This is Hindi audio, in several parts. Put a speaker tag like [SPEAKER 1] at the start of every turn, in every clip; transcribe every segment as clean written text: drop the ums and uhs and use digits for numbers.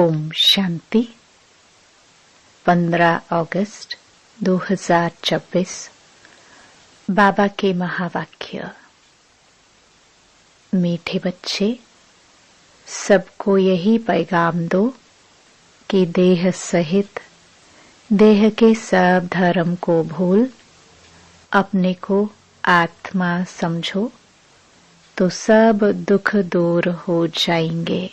[SPEAKER 1] ओम शांति। 15 अगस्त 2024 बाबा के महावाक्य। मीठे बच्चे, सबको यही पैगाम दो कि देह सहित देह के सब धर्म को भूल अपने को आत्मा समझो तो सब दुख दूर हो जाएंगे।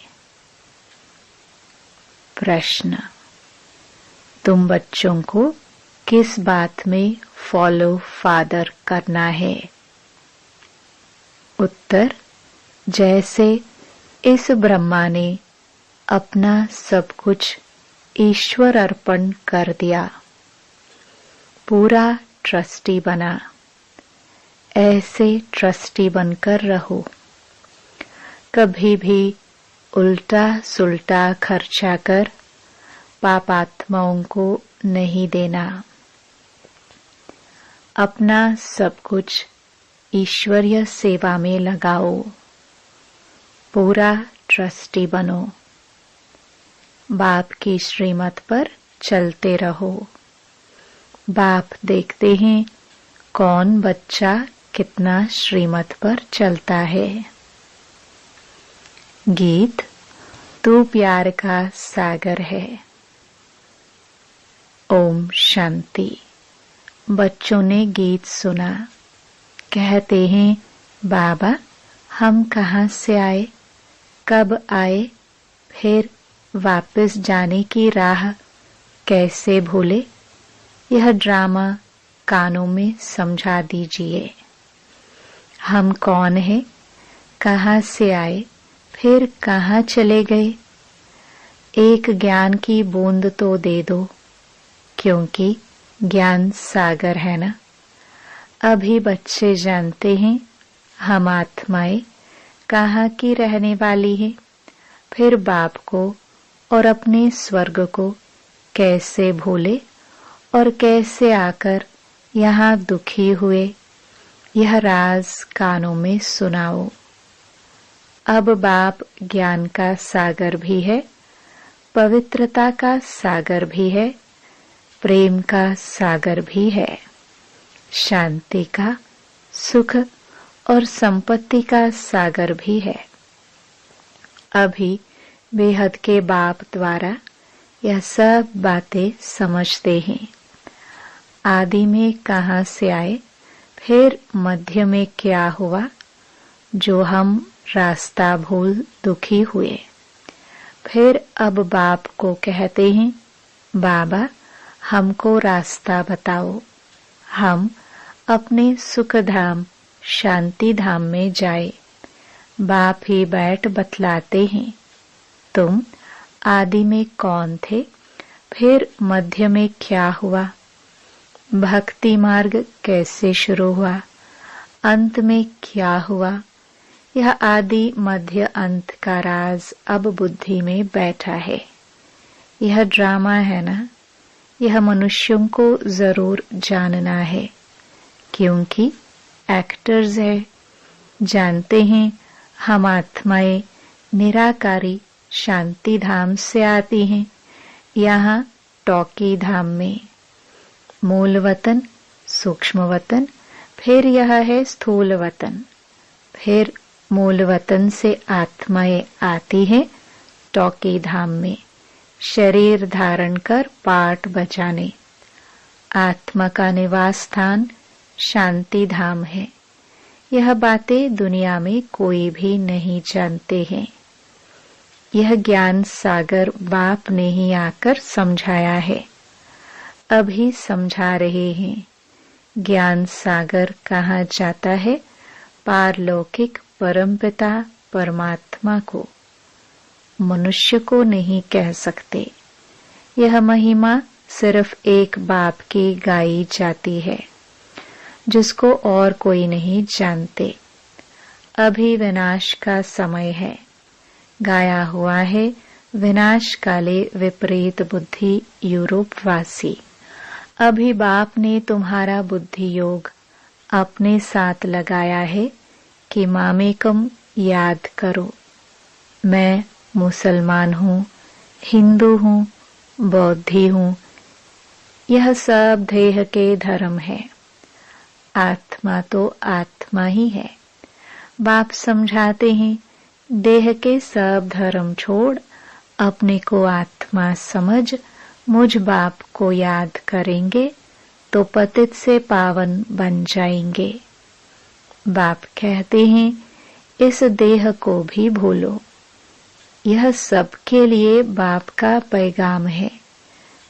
[SPEAKER 1] प्रश्न, तुम बच्चों को किस बात में फॉलो फादर करना है? उत्तर, जैसे इस ब्रह्मा ने अपना सब कुछ ईश्वर अर्पण कर दिया, पूरा ट्रस्टी बना, ऐसे ट्रस्टी बनकर रहो। कभी भी उल्टा सुल्टा खर्चा कर पापात्माओं को नहीं देना। अपना सब कुछ ईश्वरीय सेवा में लगाओ, पूरा ट्रस्टी बनो। बाप की श्रीमत पर चलते रहो। बाप देखते हैं कौन बच्चा कितना श्रीमत पर चलता है। गीत, तू प्यार का सागर है। ओम शांति। बच्चों ने गीत सुना। कहते हैं, बाबा हम कहाँ से आए, कब आए, फिर वापस जाने की राह कैसे भूले? यह ड्रामा कानों में समझा दीजिए। हम कौन हैं, कहाँ से आए, फिर कहाँ चले गए? एक ज्ञान की बूंद तो दे दो, क्योंकि ज्ञान सागर है ना। अभी बच्चे जानते हैं हम आत्माएं कहाँ की रहने वाली हैं, फिर बाप को और अपने स्वर्ग को कैसे भूले और कैसे आकर यहाँ दुखी हुए। यह राज कानों में सुनाओ। अब बाप ज्ञान का सागर भी है, पवित्रता का सागर भी है, प्रेम का सागर भी है, शांति का, सुख और संपत्ति का सागर भी है। अभी बेहद के बाप द्वारा यह सब बातें समझते हैं। आदि में कहाँ से आए, फिर मध्य में क्या हुआ, जो हम रास्ता भूल दुखी हुए। फिर अब बाप को कहते हैं, बाबा हमको रास्ता बताओ, हम अपने सुख धाम शांति धाम में जाए। बाप ही बैठ बतलाते हैं, तुम आदि में कौन थे, फिर मध्य में क्या हुआ, भक्ति मार्ग कैसे शुरू हुआ, अंत में क्या हुआ। यह आदि मध्य अंत का राज अब बुद्धि में बैठा है। यह ड्रामा है ना, यह मनुष्यों को जरूर जानना है, क्योंकि एक्टर्स है। जानते हैं हम आत्माएं निराकारी शांति धाम से आती हैं, यहाँ टॉकी धाम में। मूल वतन सूक्ष्म वतन, फिर यह है स्थूल वतन। फिर मूल वतन से आत्माएं आती है टॉकी धाम में, शरीर धारण कर पाठ बजाने। आत्मा का निवास स्थान शांति धाम है। यह बातें दुनिया में कोई भी नहीं जानते हैं। यह ज्ञान सागर बाप ने ही आकर समझाया है, अभी समझा रहे हैं। ज्ञान सागर कहाँ जाता है? पारलौकिक परमपिता परमात्मा को, मनुष्य को नहीं कह सकते। यह महिमा सिर्फ एक बाप की गाई जाती है, जिसको और कोई नहीं जानते। अभी विनाश का समय है, गाया हुआ है विनाश काले विपरीत बुद्धि यूरोपवासी। अभी बाप ने तुम्हारा बुद्धि योग अपने साथ लगाया है कि मामेकम याद करो। मैं मुसलमान हूँ, हिंदू हूँ, बौद्धी हूँ, यह सब देह के धर्म है। आत्मा तो आत्मा ही है। बाप समझाते हैं, देह के सब धर्म छोड़ अपने को आत्मा समझ मुझ बाप को याद करेंगे तो पतित से पावन बन जाएंगे। बाप कहते हैं, इस देह को भी भूलो। यह सबके लिए बाप का पैगाम है।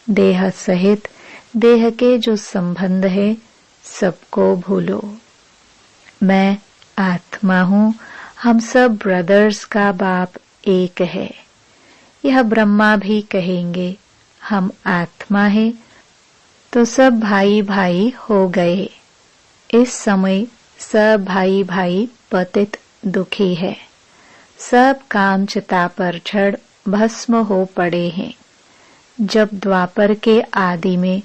[SPEAKER 1] देह सहित देह के जो संबंध है सबको भूलो। मैं आत्मा हूँ, हम सब ब्रदर्स का बाप एक है। यह ब्रह्मा भी कहेंगे, हम आत्मा है तो सब भाई भाई हो गए। इस समय सब भाई भाई पतित दुखी है। सब काम चिता पर चढ़ भस्म हो पड़े हैं। जब द्वापर के आदि में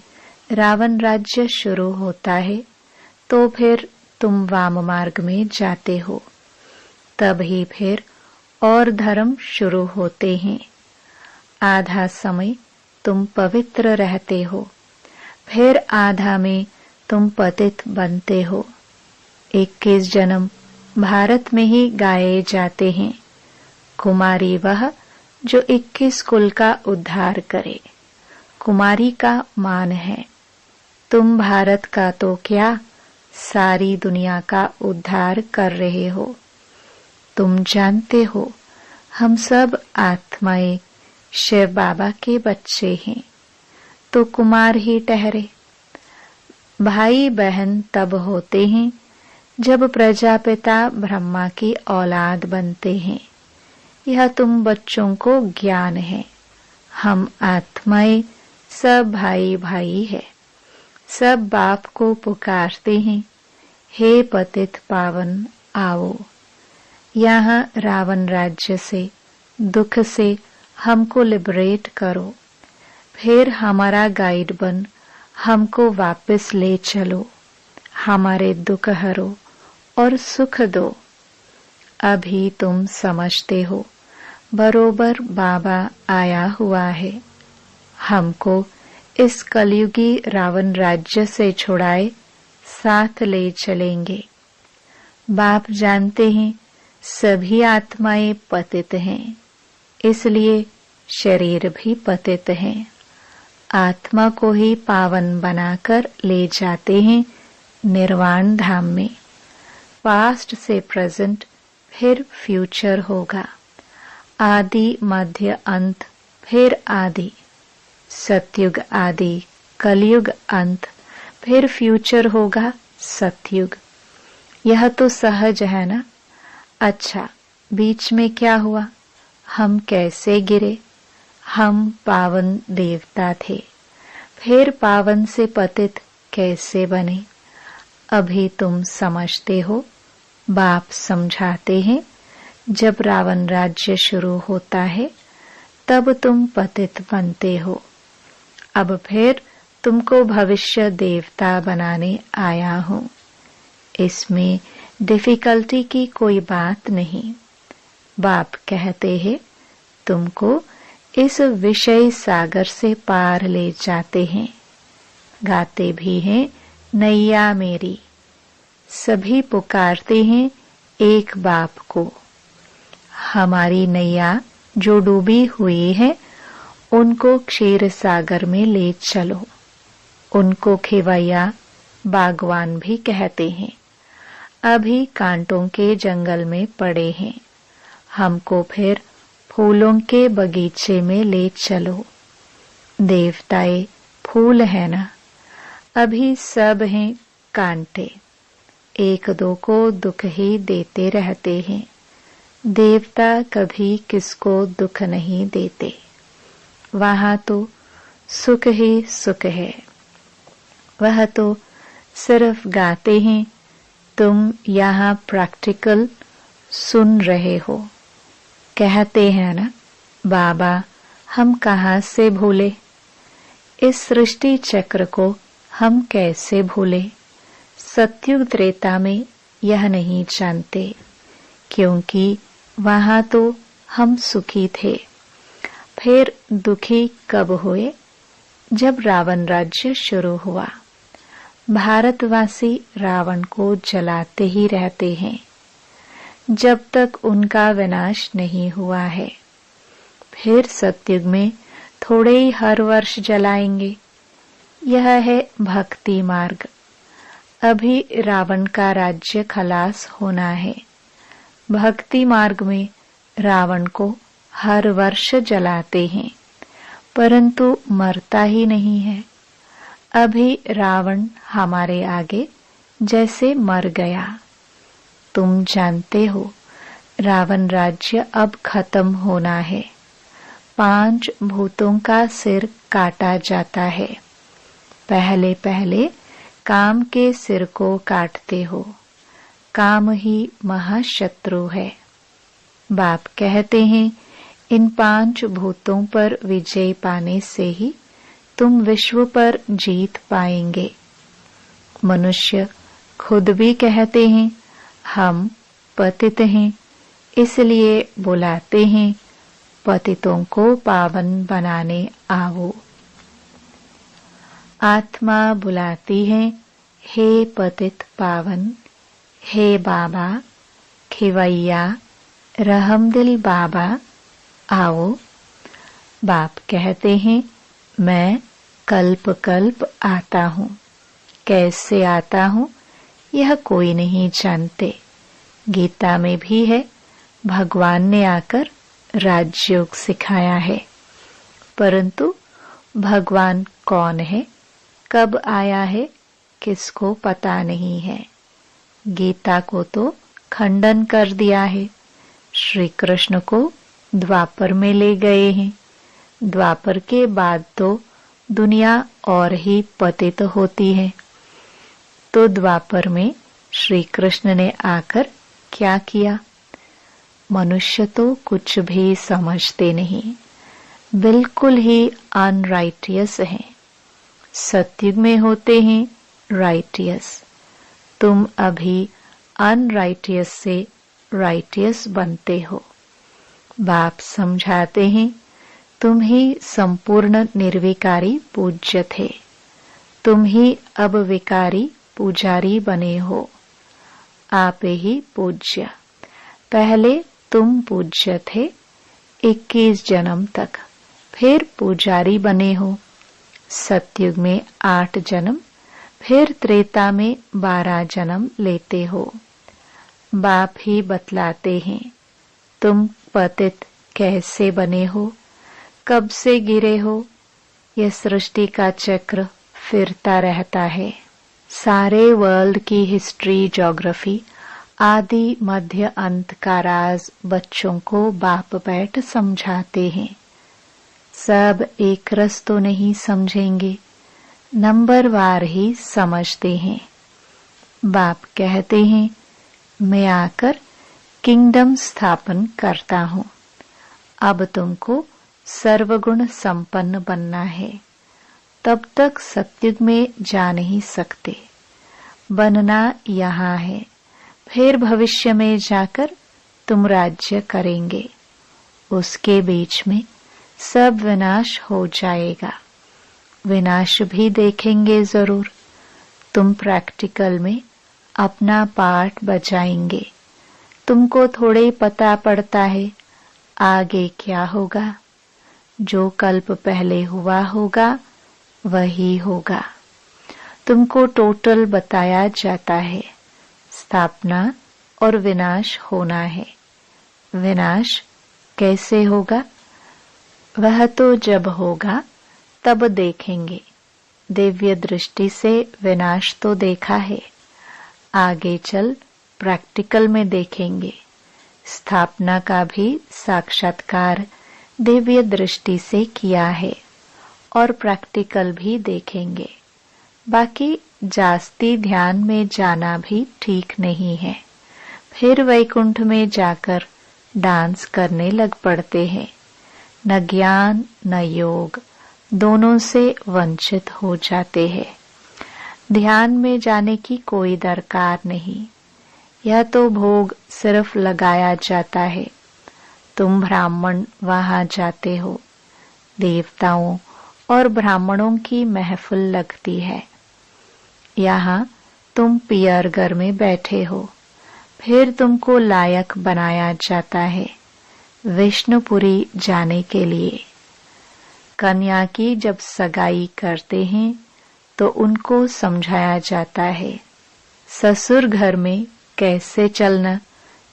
[SPEAKER 1] रावण राज्य शुरू होता है तो फिर तुम वाम मार्ग में जाते हो। तब ही फिर और धर्म शुरू होते हैं। आधा समय तुम पवित्र रहते हो, फिर आधा में तुम पतित बनते हो। 21 जन्म भारत में ही गाए जाते हैं। कुमारी वह जो 21 कुल का उद्धार करे। कुमारी का मान है। तुम भारत का तो क्या, सारी दुनिया का उद्धार कर रहे हो। तुम जानते हो हम सब आत्माएं शिव बाबा के बच्चे हैं, तो कुमार ही ठहरे। भाई बहन तब होते हैं जब प्रजापिता ब्रह्मा की औलाद बनते हैं। यह तुम बच्चों को ज्ञान है। हम आत्माएं सब भाई भाई है। सब बाप को पुकारते हैं, हे पतित पावन आओ। यहाँ रावण राज्य से, दुख से हमको लिबरेट करो। फिर हमारा गाइड बन हमको वापस ले चलो। हमारे दुख हरो और सुख दो। अभी तुम समझते हो बरोबर बाबा आया हुआ है। हमको इस कलयुगी रावण राज्य से छुड़ाए साथ ले चलेंगे। बाप जानते हैं सभी आत्माएं पतित हैं, इसलिए शरीर भी पतित हैं। आत्मा को ही पावन बनाकर ले जाते हैं निर्वाण धाम में। पास्ट से प्रेजेंट फिर फ्यूचर होगा। आदि मध्य अंत फिर आदि। सतयुग आदि, कलयुग अंत, फिर फ्यूचर होगा सतयुग। यह तो सहज है ना। अच्छा, बीच में क्या हुआ? हम कैसे गिरे? हम पावन देवता थे, फिर पावन से पतित कैसे बने? अभी तुम समझते हो। बाप समझाते हैं, जब रावण राज्य शुरू होता है तब तुम पतित बनते हो। अब फिर तुमको भविष्य देवता बनाने आया हूँ। इसमें डिफिकल्टी की कोई बात नहीं। बाप कहते हैं तुमको इस विषय सागर से पार ले जाते हैं। गाते भी हैं नैया मेरी। सभी पुकारते हैं एक बाप को। हमारी नैया जो डूबी हुई है उनको क्षीर सागर में ले चलो। उनको खेवैया बागवान भी कहते हैं। अभी कांटों के जंगल में पड़े हैं। हमको फिर फूलों के बगीचे में ले चलो। देवताएं फूल है ना। अभी सब हैं कांटे। एक दो को दुख ही देते रहते हैं। देवता कभी किसको दुख नहीं देते। वहाँ तो सुख ही सुख है। वह तो सिर्फ गाते हैं, तुम यहाँ प्रैक्टिकल सुन रहे हो। कहते हैं ना, बाबा हम कहाँ से भूले? इस सृष्टि चक्र को हम कैसे भूले? सतयुग त्रेता में यह नहीं जानते, क्योंकि वहाँ तो हम सुखी थे। फिर दुखी कब हुए? जब रावण राज्य शुरू हुआ। भारतवासी रावण को जलाते ही रहते हैं जब तक उनका विनाश नहीं हुआ है। फिर सतयुग में थोड़े ही हर वर्ष जलाएंगे। यह है भक्ति मार्ग। अभी रावण का राज्य खलास होना है। भक्ति मार्ग में रावण को हर वर्ष जलाते हैं, परंतु मरता ही नहीं है। अभी रावण हमारे आगे जैसे मर गया। तुम जानते हो रावण राज्य अब खत्म होना है। 5 भूतों का सिर काटा जाता है। पहले पहले काम के सिर को काटते हो। काम ही महाशत्रु है। बाप कहते हैं इन 5 भूतों पर विजय पाने से ही तुम विश्व पर जीत पाएंगे। मनुष्य खुद भी कहते हैं हम पतित हैं, इसलिए बुलाते हैं पतितों को पावन बनाने आओ। आत्मा बुलाती है हे पतित पावन, हे बाबा खिवैया रहमदिल बाबा आओ। बाप कहते हैं मैं कल्प कल्प आता हूँ। कैसे आता हूँ यह कोई नहीं जानते। गीता में भी है भगवान ने आकर राजयोग सिखाया है, परंतु भगवान कौन है, कब आया है, किसको पता नहीं है। गीता को तो खंडन कर दिया है। श्री कृष्ण को द्वापर में ले गए हैं। द्वापर के बाद तो दुनिया और ही पतित होती है। तो द्वापर में श्री कृष्ण ने आकर क्या किया? मनुष्य तो कुछ भी समझते नहीं, बिल्कुल ही अनराइटियस हैं। सतयुग में होते हैं राइटियस। तुम अभी अनराइटियस से राइटियस बनते हो। बाप समझाते हैं तुम ही संपूर्ण निर्विकारी पूज्य थे। तुम ही अब विकारी पुजारी बने हो। आप ही पूज्य। पहले तुम पूज्य थे 21 जन्म तक, फिर पुजारी बने हो। सतयुग में 8 जन्म, फिर त्रेता में 12 जन्म लेते हो। बाप ही बतलाते हैं तुम पतित कैसे बने हो, कब से गिरे हो। यह सृष्टि का चक्र फिरता रहता है। सारे वर्ल्ड की हिस्ट्री, ज्योग्राफी आदि मध्य अंत का राज बच्चों को बाप बैठ समझाते हैं। सब एक रस तो नहीं समझेंगे, नंबरवार ही समझते हैं। बाप कहते हैं मैं आकर किंगडम स्थापन करता हूँ। अब तुमको सर्वगुण संपन्न बनना है। तब तक सतयुग में जा नहीं सकते। बनना यहाँ है, फिर भविष्य में जाकर तुम राज्य करेंगे। उसके बीच में सब विनाश हो जाएगा। विनाश भी देखेंगे जरूर। तुम प्रैक्टिकल में अपना पार्ट बजाएंगे। तुमको थोड़े पता पड़ता है आगे क्या होगा। जो कल्प पहले हुआ होगा वही होगा। तुमको टोटल बताया जाता है। स्थापना और विनाश होना है। विनाश कैसे होगा? वह तो जब होगा तब देखेंगे। दिव्य दृष्टि से विनाश तो देखा है, आगे चल प्रैक्टिकल में देखेंगे। स्थापना का भी साक्षात्कार दिव्य दृष्टि से किया है और प्रैक्टिकल भी देखेंगे। बाकी जास्ती ध्यान में जाना भी ठीक नहीं है। फिर वैकुंठ में जाकर डांस करने लग पड़ते हैं। न ज्ञान न योग, दोनों से वंचित हो जाते हैं। ध्यान में जाने की कोई दरकार नहीं। यह तो भोग सिर्फ लगाया जाता है। तुम ब्राह्मण वहां जाते हो, देवताओं और ब्राह्मणों की महफिल लगती है। यहाँ तुम पियरघर में बैठे हो, फिर तुमको लायक बनाया जाता है विष्णुपुरी जाने के लिए। कन्या की जब सगाई करते हैं तो उनको समझाया जाता है ससुर घर में कैसे चलना,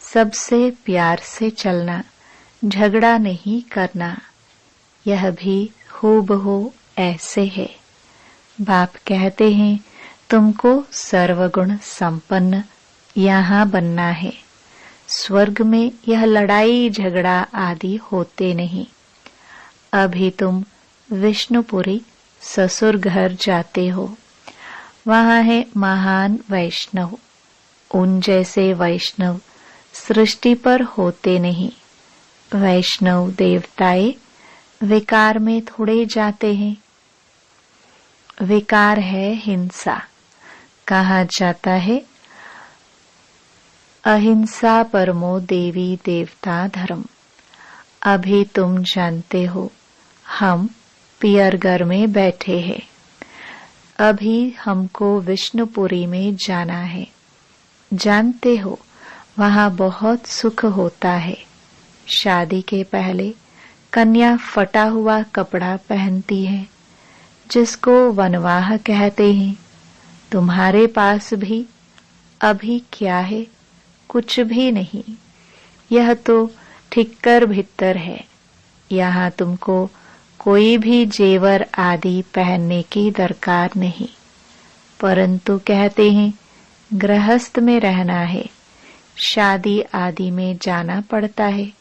[SPEAKER 1] सबसे प्यार से चलना, झगड़ा नहीं करना। यह भी हूबहू ऐसे है। बाप कहते हैं तुमको सर्वगुण संपन्न यहाँ बनना है। स्वर्ग में यह लड़ाई झगड़ा आदि होते नहीं। अभी तुम विष्णुपुरी ससुर घर जाते हो। वहाँ है महान वैष्णव। उन जैसे वैष्णव सृष्टि पर होते नहीं। वैष्णव देवताएं विकार में थोड़े जाते हैं। विकार है हिंसा। कहा जाता है अहिंसा परमो देवी देवता धर्म। अभी तुम जानते हो हम पियरघर में बैठे हैं। अभी हमको विष्णुपुरी में जाना है। जानते हो वहाँ बहुत सुख होता है। शादी के पहले कन्या फटा हुआ कपड़ा पहनती है, जिसको वनवाह कहते हैं। तुम्हारे पास भी अभी क्या है? कुछ भी नहीं। यह तो ठिक्कर भीतर है। यहाँ तुमको कोई भी जेवर आदि पहनने की दरकार नहीं, परंतु कहते हैं गृहस्थ में रहना है, शादी आदि में जाना पड़ता है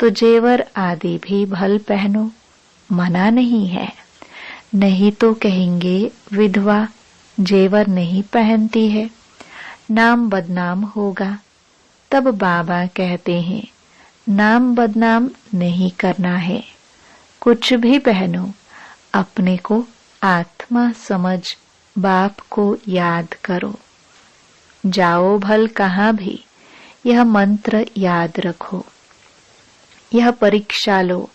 [SPEAKER 1] तो जेवर आदि भी भल पहनो, मना नहीं है। नहीं तो कहेंगे विधवा जेवर नहीं पहनती है, नाम बदनाम होगा। तब बाबा कहते हैं नाम बदनाम नहीं करना है। कुछ भी पहनो, अपने को आत्मा समझ बाप को याद करो। जाओ भल कहाँ भी, यह मंत्र याद रखो। यह परीक्षा लो,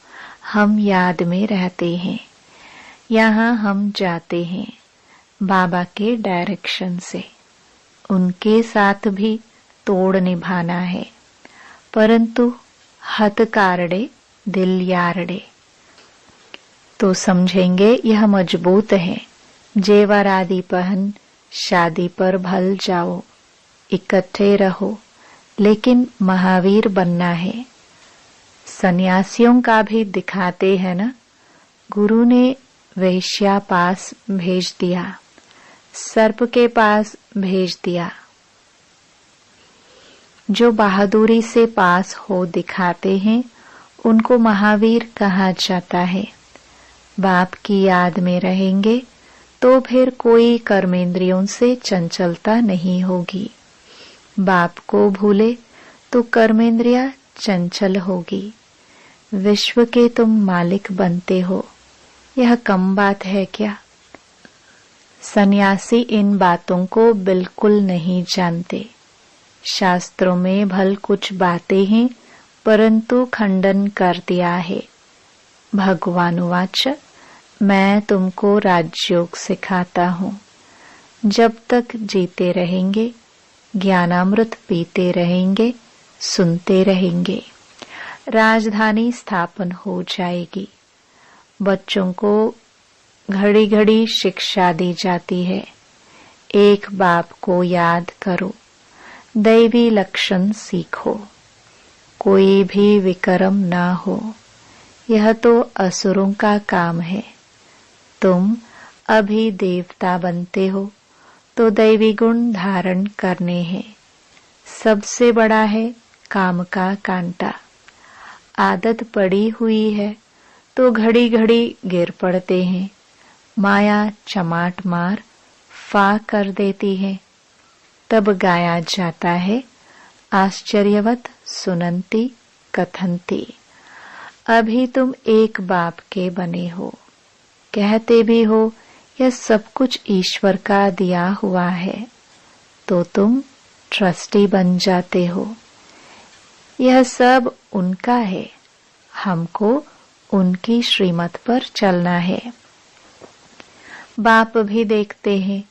[SPEAKER 1] हम याद में रहते हैं। यहाँ हम जाते हैं बाबा के डायरेक्शन से। उनके साथ भी तोड़ निभाना है, परंतु हथ कारड़े दिल यारड़े। तो समझेंगे यह मजबूत है। जेवर आदि पहन शादी पर भल जाओ, इकट्ठे रहो, लेकिन महावीर बनना है। सन्यासियों का भी दिखाते हैं ना। गुरु ने वैश्या पास भेज दिया, सर्प के पास भेज दिया। जो बहादुरी से पास हो दिखाते हैं उनको महावीर कहा जाता है। बाप की याद में रहेंगे तो फिर कोई कर्मेंद्रियों से चंचलता नहीं होगी। बाप को भूले तो कर्मेंद्रिया चंचल होगी। विश्व के तुम मालिक बनते हो, यह कम बात है क्या? सन्यासी इन बातों को बिल्कुल नहीं जानते। शास्त्रों में भल कुछ बातें हैं, परंतु खंडन कर दिया है। भगवानुवाच मैं तुमको राजयोग सिखाता हूँ। जब तक जीते रहेंगे, ज्ञानामृत पीते रहेंगे, सुनते रहेंगे, राजधानी स्थापन हो जाएगी। बच्चों को घड़ी घड़ी शिक्षा दी जाती है। एक बाप को याद करो, दैवी लक्षण सीखो, कोई भी विकर्म ना हो। यह तो असुरों का काम है। तुम अभी देवता बनते हो तो दैवी गुण धारण करने हैं। सबसे बड़ा है काम का कांटा। आदत पड़ी हुई है तो घड़ी घड़ी गिर पड़ते हैं। माया चमाट मार फा कर देती है। तब गाया जाता है आश्चर्यवत सुनंती कथंती। अभी तुम एक बाप के बने हो, कहते भी हो यह सब कुछ ईश्वर का दिया हुआ है, तो तुम ट्रस्टी बन जाते हो। यह सब उनका है, हमको उनकी श्रीमत पर चलना है। बाप भी देखते हैं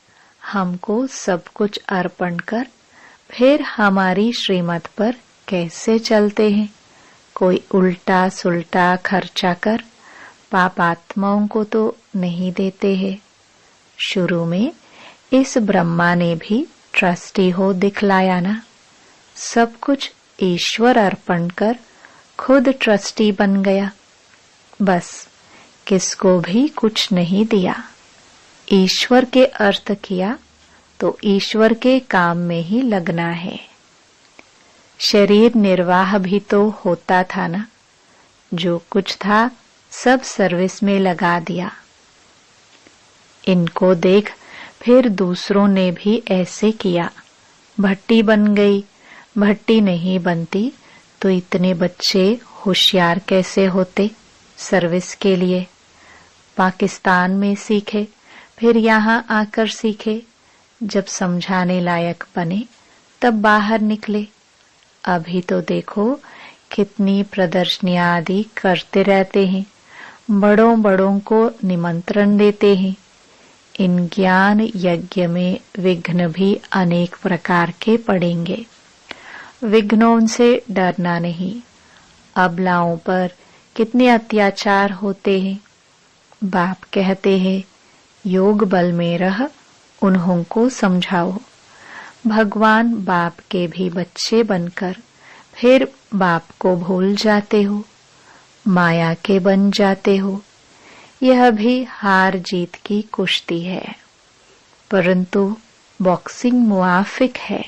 [SPEAKER 1] हमको सब कुछ अर्पण कर फिर हमारी श्रीमत पर कैसे चलते हैं। कोई उल्टा सुल्टा खर्चा कर पापात्माओं को तो नहीं देते हैं। शुरू में इस ब्रह्मा ने भी ट्रस्टी हो दिखलाया ना। सब कुछ ईश्वर अर्पण कर खुद ट्रस्टी बन गया। बस किसको भी कुछ नहीं दिया। ईश्वर के अर्थ किया तो ईश्वर के काम में ही लगना है। शरीर निर्वाह भी तो होता था ना। जो कुछ था सब सर्विस में लगा दिया। इनको देख फिर दूसरों ने भी ऐसे किया। भट्टी बन गई। भट्टी नहीं बनती तो इतने बच्चे होशियार कैसे होते सर्विस के लिए। पाकिस्तान में सीखे फिर यहाँ आकर सीखे। जब समझाने लायक बने तब बाहर निकले। अभी तो देखो कितनी प्रदर्शनियां आदि करते रहते हैं। बड़ों बड़ों को निमंत्रण देते हैं। इन ज्ञान यज्ञ में विघ्न भी अनेक प्रकार के पड़ेंगे। विघ्नों से डरना नहीं। अबलाओं पर कितने अत्याचार होते हैं। बाप कहते हैं योग बल में रह उन्हों को समझाओ। भगवान बाप के भी बच्चे बनकर फिर बाप को भूल जाते हो। माया के बन जाते हो। यह भी हार जीत की कुश्ती है, परंतु बॉक्सिंग मुआफिक है।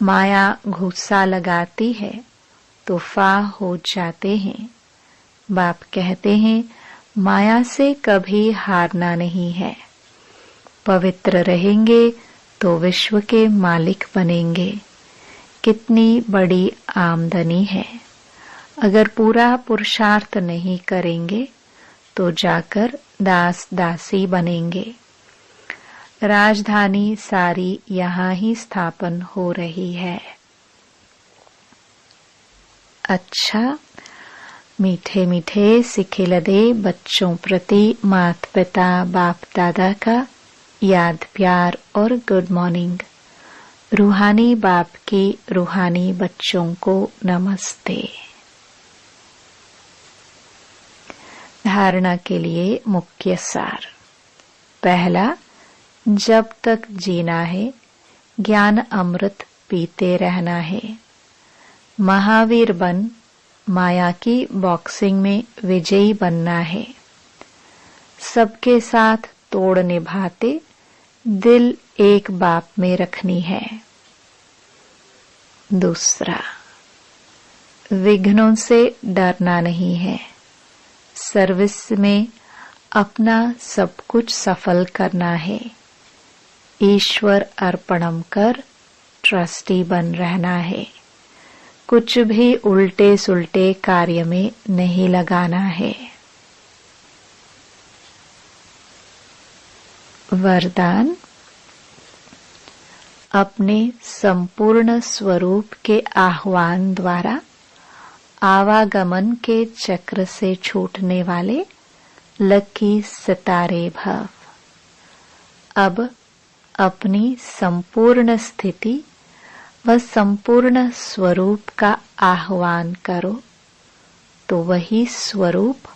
[SPEAKER 1] माया घुस्सा लगाती है तो फाह हो जाते हैं। बाप कहते हैं माया से कभी हारना नहीं है। पवित्र रहेंगे तो विश्व के मालिक बनेंगे। कितनी बड़ी आमदनी है। अगर पूरा पुरुषार्थ नहीं करेंगे तो जाकर दास दासी बनेंगे। राजधानी सारी यहाँ ही स्थापन हो रही है। अच्छा, मीठे मीठे सिखिलदे बच्चों प्रति माता पिता बाप दादा का याद प्यार और गुड मॉर्निंग। रूहानी बाप की रूहानी बच्चों को नमस्ते। धारणा के लिए मुख्य सार। पहला, जब तक जीना है ज्ञान अमृत पीते रहना है। महावीर बन माया की बॉक्सिंग में विजयी बनना है। सबके साथ तोड़ निभाते दिल एक बाप में रखनी है। दूसरा, विघ्नों से डरना नहीं है। सर्विस में अपना सब कुछ सफल करना है। ईश्वर अर्पणम कर ट्रस्टी बन रहना है। कुछ भी उल्टे सुल्टे कार्य में नहीं लगाना है। वरदान, अपने संपूर्ण स्वरूप के आह्वान द्वारा आवागमन के चक्र से छूटने वाले लकी सितारे भव। अब अपनी संपूर्ण स्थिति व संपूर्ण स्वरूप का आह्वान करो तो वही स्वरूप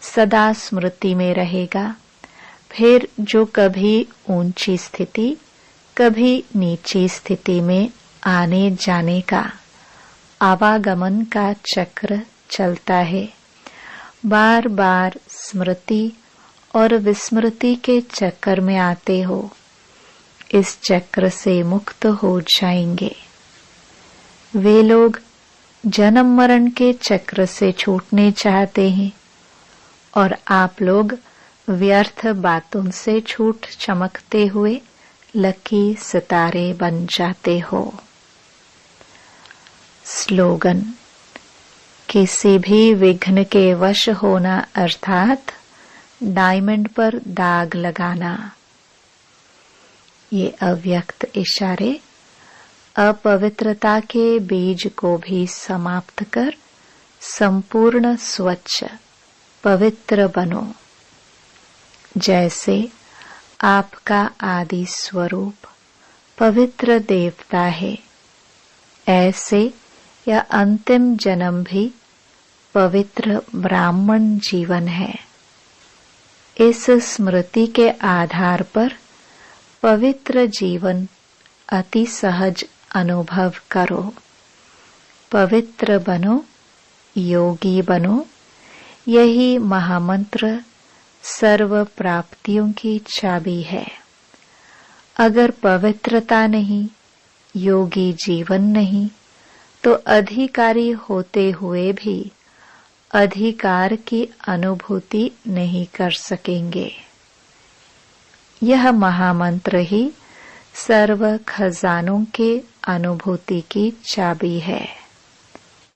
[SPEAKER 1] सदा स्मृति में रहेगा। फिर जो कभी ऊंची स्थिति कभी नीची स्थिति में आने जाने का आवागमन का चक्र चलता है। बार बार स्मृति और विस्मृति के चक्कर में आते हो। इस चक्र से मुक्त हो जाएंगे। वे लोग जन्म मरण के चक्र से छूटने चाहते हैं और आप लोग व्यर्थ बातों से छूट चमकते हुए लकी सितारे बन जाते हो। स्लोगन, किसी भी विघ्न के वश होना अर्थात डायमंड पर दाग लगाना। ये अव्यक्त इशारे अपवित्रता के बीज को भी समाप्त कर संपूर्ण स्वच्छ पवित्र बनो। जैसे आपका आदि स्वरूप पवित्र देवता है, ऐसे यह अंतिम जन्म भी पवित्र ब्राह्मण जीवन है। इस स्मृति के आधार पर पवित्र जीवन अति सहज अनुभव करो। पवित्र बनो, योगी बनो, यही महामंत्र सर्व प्राप्तियों की चाबी है। अगर पवित्रता नहीं, योगी जीवन नहीं, तो अधिकारी होते हुए भी अधिकार की अनुभूति नहीं कर सकेंगे। यह महामंत्र ही सर्व खजानों के अनुभूति की चाबी है।